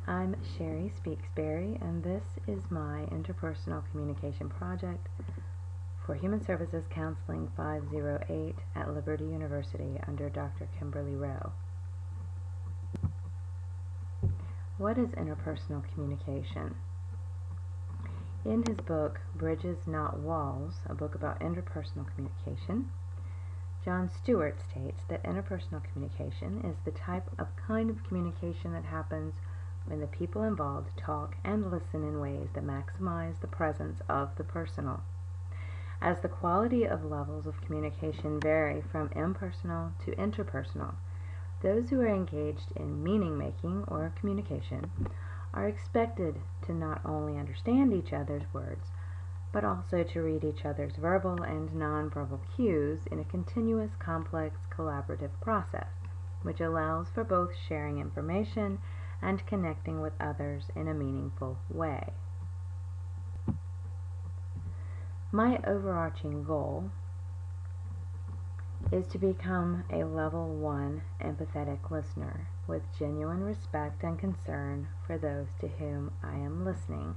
I'm Sherry Speaksberry, and this is my interpersonal communication project for Human Services Counseling 508 at Liberty University under Dr. Kimberly Rowe. What is interpersonal communication? In his book, Bridges Not Walls, a book about interpersonal communication, John Stewart states that interpersonal communication is the type of kind of communication that happens when the people involved talk and listen in ways that maximize the presence of the personal. As the quality of levels of communication vary from impersonal to interpersonal, those who are engaged in meaning-making or communication are expected to not only understand each other's words, but also to read each other's verbal and nonverbal cues in a continuous, complex, collaborative process, which allows for both sharing information and connecting with others in a meaningful way. My overarching goal is to become a level 1 empathetic listener with genuine respect and concern for those to whom I am listening.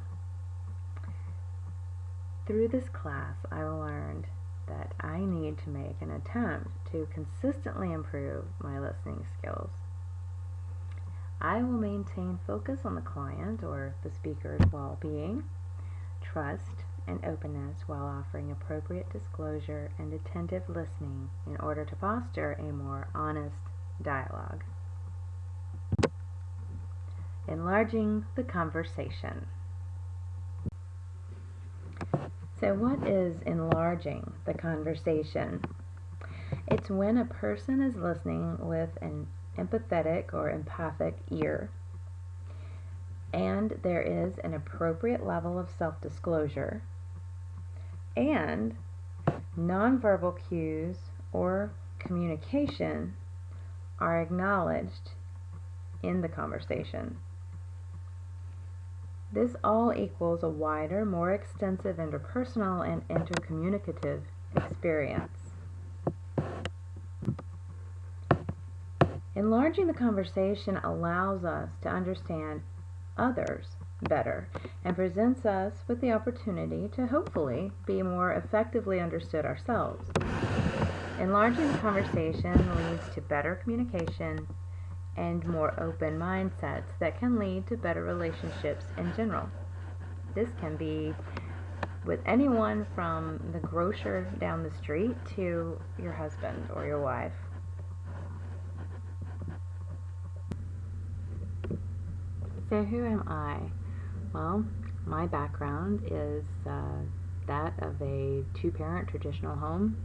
Through this class, I learned that I need to make an attempt to consistently improve my listening skills. I will maintain focus on the client or the speaker's well-being, trust, and openness while offering appropriate disclosure and attentive listening in order to foster a more honest dialogue. Enlarging the conversation. So what is enlarging the conversation? It's when a person is listening with an empathetic or empathic ear, and there is an appropriate level of self-disclosure, and nonverbal cues or communication are acknowledged in the conversation. This all equals a wider, more extensive interpersonal and intercommunicative experience. Enlarging the conversation allows us to understand others better and presents us with the opportunity to hopefully be more effectively understood ourselves. Enlarging the conversation leads to better communication and more open mindsets that can lead to better relationships in general. This can be with anyone from the grocer down the street to your husband or your wife. So who am I? Well, my background is that of a two-parent traditional home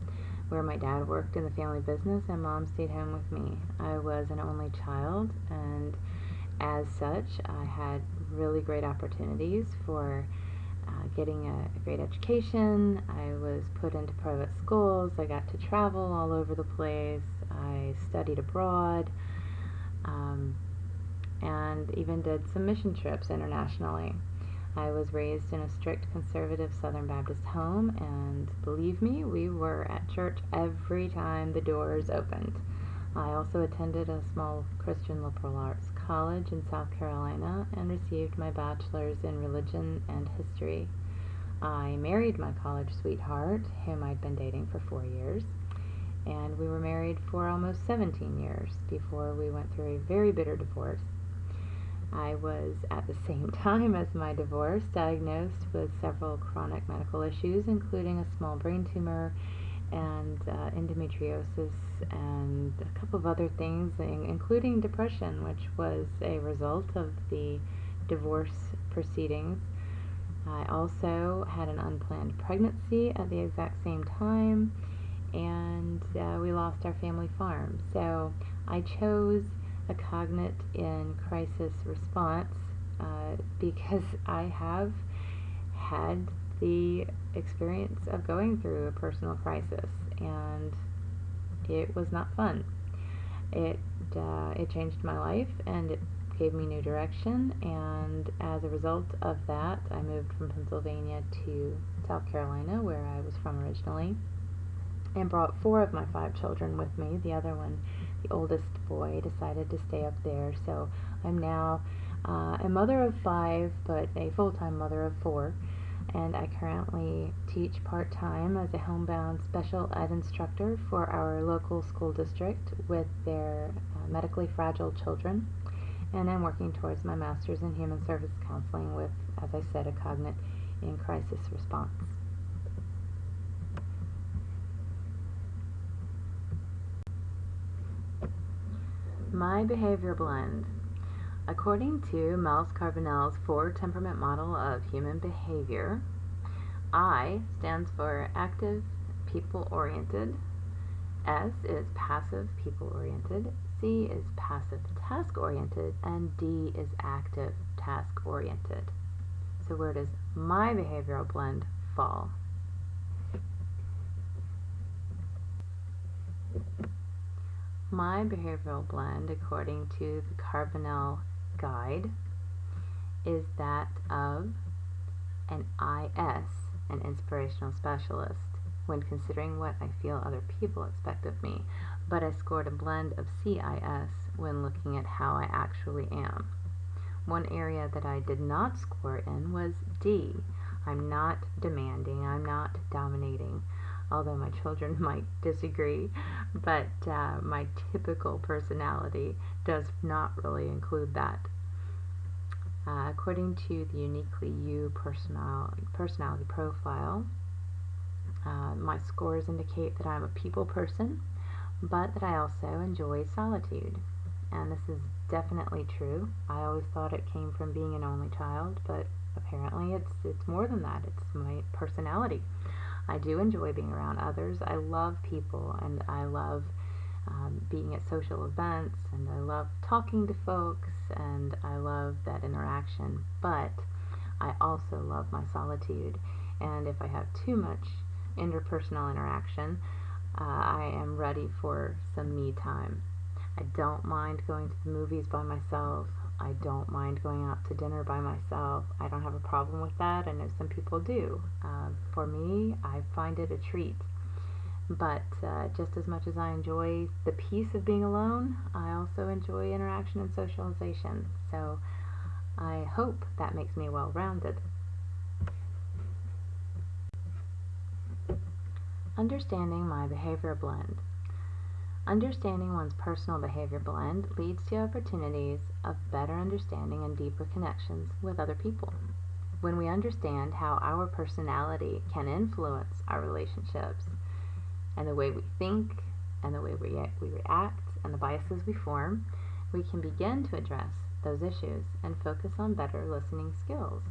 where my dad worked in the family business and mom stayed home with me. I was an only child, and as such, I had really great opportunities for getting a great education. I was put into private schools. I got to travel all over the place. I studied abroad. And even did some mission trips internationally. I was raised in a strict conservative Southern Baptist home, and believe me, we were at church every time the doors opened. I also attended a small Christian liberal arts college in South Carolina and received my bachelor's in religion and history. I married my college sweetheart, whom I'd been dating for 4 years, and we were married for almost 17 years before we went through a very bitter divorce. I was, at the same time as my divorce, diagnosed with several chronic medical issues, including a small brain tumor and endometriosis and a couple of other things, including depression, which was a result of the divorce proceedings. I also had an unplanned pregnancy at the exact same time, and we lost our family farm. So I chose a cognate in crisis response because I have had the experience of going through a personal crisis, and it was not fun. It changed my life, and it gave me new direction, and as a result of that, I moved from Pennsylvania to South Carolina, where I was from originally, and brought 4 of my 5 children with me. The other one The oldest boy decided to stay up there, so I'm now a mother of 5, but a full-time mother of 4, and I currently teach part-time as a homebound special ed instructor for our local school district with their medically fragile children, and I'm working towards my master's in human service counseling with, as I said, a cognate in crisis response. My behavior blend. According to Miles Carbonell's 4-temperament model of human behavior, I stands for active, people-oriented, S is passive, people-oriented, C is passive, task-oriented, and D is active, task-oriented. So where does my behavioral blend fall? My behavioral blend, according to the Carbonell guide, is that of an IS, an inspirational specialist, when considering what I feel other people expect of me, but I scored a blend of CIS when looking at how I actually am. One area that I did not score in was D. I'm not demanding, I'm not dominating, although my children might disagree, but my typical personality does not really include that. According to the Uniquely You personality profile, my scores indicate that I'm a people person, but that I also enjoy solitude. And this is definitely true. I always thought it came from being an only child, but apparently it's more than that. It's my personality. I do enjoy being around others. I love people, and I love being at social events, and I love talking to folks, and I love that interaction. But I also love my solitude, and if I have too much interpersonal interaction, I am ready for some me time. I don't mind going to the movies by myself. I don't mind going out to dinner by myself. I don't have a problem with that. I know some people do. For me, I find it a treat. But just as much as I enjoy the peace of being alone, I also enjoy interaction and socialization. So I hope that makes me well-rounded. Understanding my behavior blend. Understanding one's personal behavior blend leads to opportunities of better understanding and deeper connections with other people. When we understand how our personality can influence our relationships, and the way we think, and the way we react, and the biases we form, we can begin to address those issues and focus on better listening skills.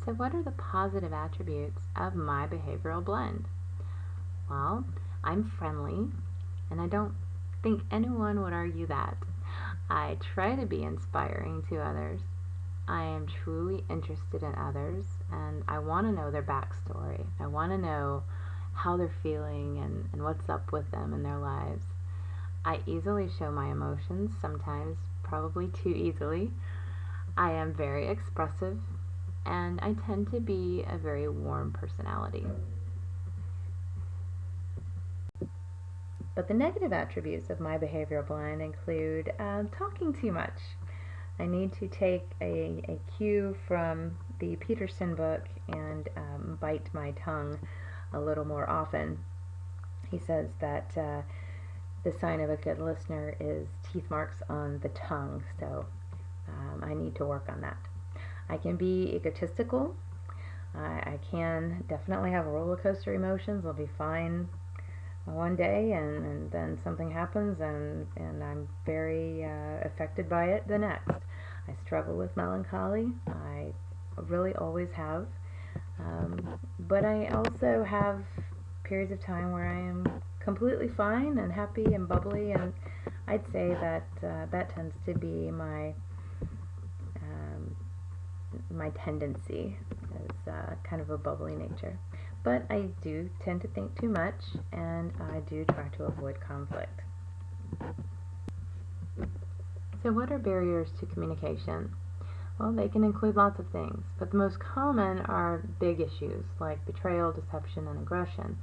So what are the positive attributes of my behavioral blend? Well, I'm friendly, and I don't think anyone would argue that. I try to be inspiring to others. I am truly interested in others, and I want to know their backstory. I want to know how they're feeling and what's up with them in their lives. I easily show my emotions, sometimes probably too easily. I am very expressive, and I tend to be a very warm personality. But the negative attributes of my behavioral blend include talking too much. I need to take a cue from the Peterson book and bite my tongue a little more often. He says that the sign of a good listener is teeth marks on the tongue, so I need to work on that. I can be egotistical. I can definitely have roller coaster emotions. I'll be fine one day, and then something happens, and I'm very affected by it the next. I struggle with melancholy. I really always have. But I also have periods of time where I am completely fine and happy and bubbly, and I'd say that that tends to be my tendency, is kind of a bubbly nature. But I do tend to think too much, and I do try to avoid conflict. So what are barriers to communication? Well, they can include lots of things, but the most common are big issues like betrayal, deception, and aggression.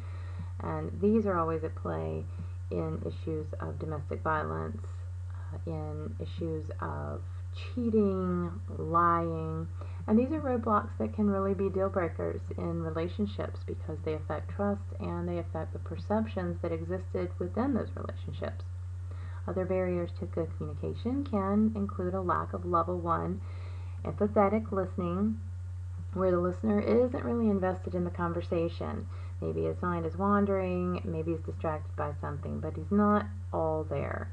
And these are always at play in issues of domestic violence, in issues of cheating, lying, and these are roadblocks that can really be deal breakers in relationships because they affect trust and they affect the perceptions that existed within those relationships. Other barriers to good communication can include a lack of level 1 empathetic listening, where the listener isn't really invested in the conversation. Maybe his mind is wandering, maybe he's distracted by something, but he's not all there.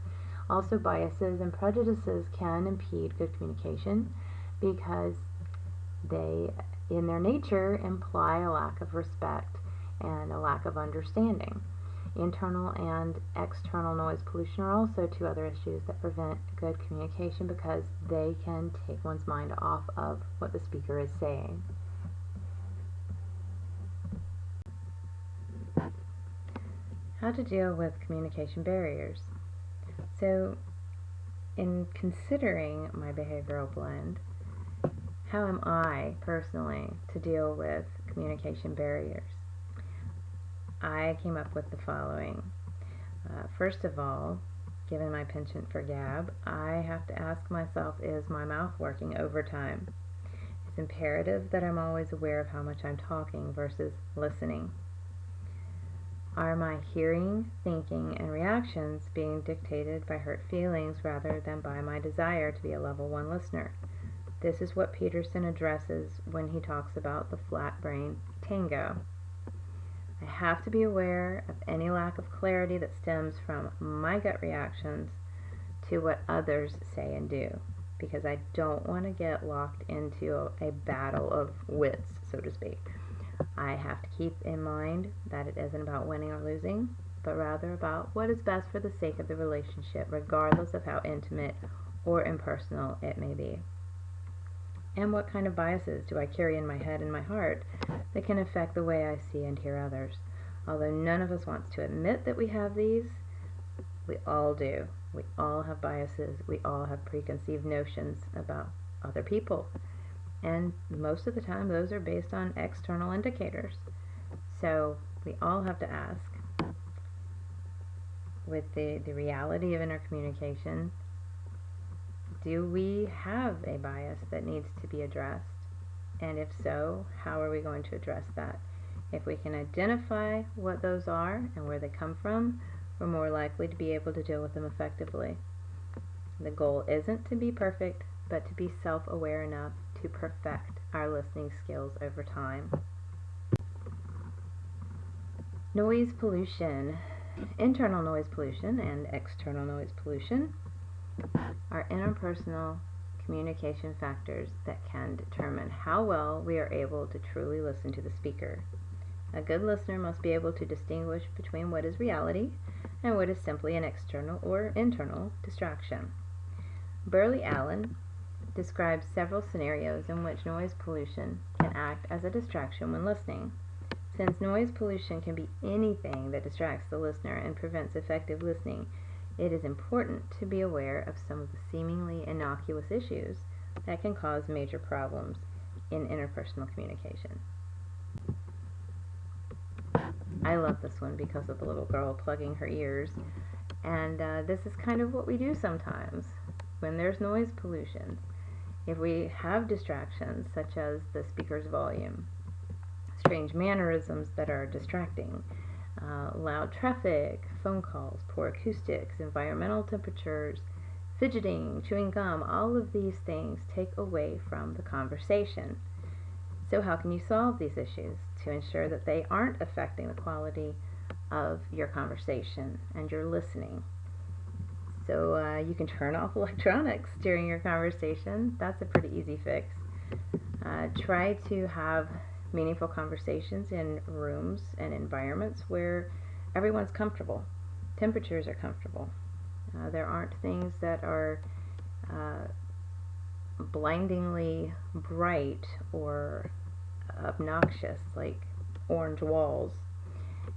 Also, biases and prejudices can impede good communication because they, in their nature, imply a lack of respect and a lack of understanding. Internal and external noise pollution are also two other issues that prevent good communication because they can take one's mind off of what the speaker is saying. How to deal with communication barriers. So, in considering my behavioral blend, how am I personally to deal with communication barriers? I came up with the following. First of all, given my penchant for gab, I have to ask myself, is my mouth working overtime? It's imperative that I'm always aware of how much I'm talking versus listening. Are my hearing, thinking, and reactions being dictated by hurt feelings rather than by my desire to be a level 1 listener? This is what Peterson addresses when he talks about the flat brain tango. I have to be aware of any lack of clarity that stems from my gut reactions to what others say and do, because I don't want to get locked into a battle of wits, so to speak. I have to keep in mind that it isn't about winning or losing, but rather about what is best for the sake of the relationship, regardless of how intimate or impersonal it may be. And what kind of biases do I carry in my head and my heart that can affect the way I see and hear others? Although none of us wants to admit that we have these, we all do. We all have biases. We all have preconceived notions about other people. And most of the time, those are based on external indicators. So we all have to ask, with the reality of intercommunication, do we have a bias that needs to be addressed? And if so, how are we going to address that? If we can identify what those are and where they come from, we're more likely to be able to deal with them effectively. The goal isn't to be perfect, but to be self-aware enough to perfect our listening skills over time. Noise pollution. Internal noise pollution and external noise pollution are interpersonal communication factors that can determine how well we are able to truly listen to the speaker. A good listener must be able to distinguish between what is reality and what is simply an external or internal distraction. Burley Allen describes several scenarios in which noise pollution can act as a distraction when listening. Since noise pollution can be anything that distracts the listener and prevents effective listening, it is important to be aware of some of the seemingly innocuous issues that can cause major problems in interpersonal communication. I love this one because of the little girl plugging her ears, and this is kind of what we do sometimes when there's noise pollution. If we have distractions such as the speaker's volume, strange mannerisms that are distracting, loud traffic, phone calls, poor acoustics, environmental temperatures, fidgeting, chewing gum, all of these things take away from the conversation. So how can you solve these issues to ensure that they aren't affecting the quality of your conversation and your listening? So you can turn off electronics during your conversation. That's a pretty easy fix. Try to have meaningful conversations in rooms and environments where everyone's comfortable. Temperatures are comfortable. There aren't things that are blindingly bright or obnoxious, like orange walls.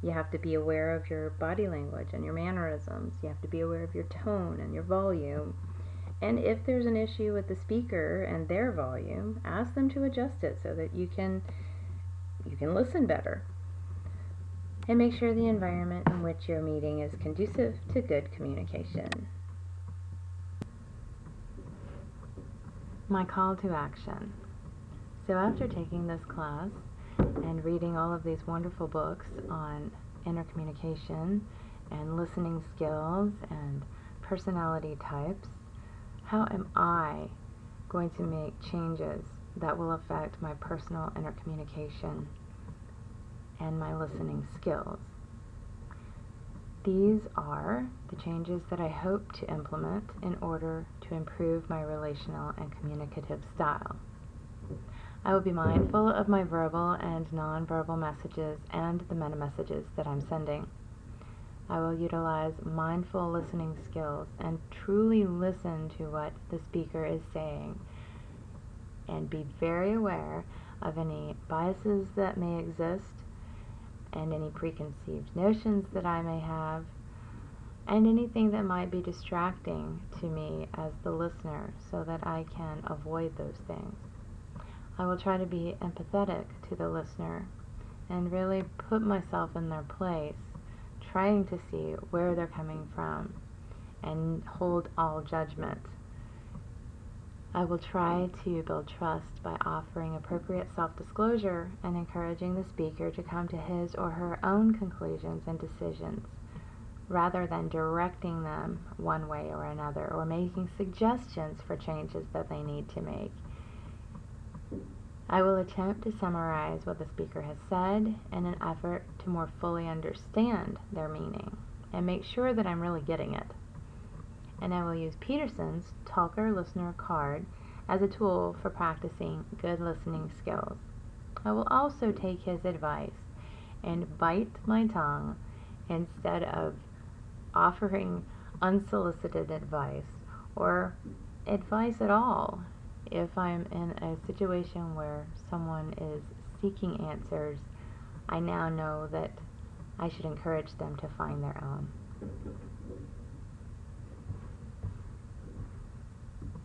You have to be aware of your body language and your mannerisms. You have to be aware of your tone and your volume. And if there's an issue with the speaker and their volume, ask them to adjust it so that you can listen better. and make sure the environment in which you're meeting is conducive to good communication. My call to action. So after taking this class and reading all of these wonderful books on intercommunication and listening skills and personality types, how am I going to make changes that will affect my personal intercommunication and my listening skills? These are the changes that I hope to implement in order to improve my relational and communicative style. I will be mindful of my verbal and nonverbal messages and the meta messages that I'm sending. I will utilize mindful listening skills and truly listen to what the speaker is saying and be very aware of any biases that may exist and any preconceived notions that I may have and anything that might be distracting to me as the listener so that I can avoid those things. I will try to be empathetic to the listener and really put myself in their place, trying to see where they're coming from and hold all judgment. I will try to build trust by offering appropriate self-disclosure and encouraging the speaker to come to his or her own conclusions and decisions, rather than directing them one way or another or making suggestions for changes that they need to make. I will attempt to summarize what the speaker has said in an effort to more fully understand their meaning and make sure that I'm really getting it. And I will use Peterson's Talker-Listener card as a tool for practicing good listening skills. I will also take his advice and bite my tongue instead of offering unsolicited advice or advice at all. If I'm in a situation where someone is seeking answers, I now know that I should encourage them to find their own.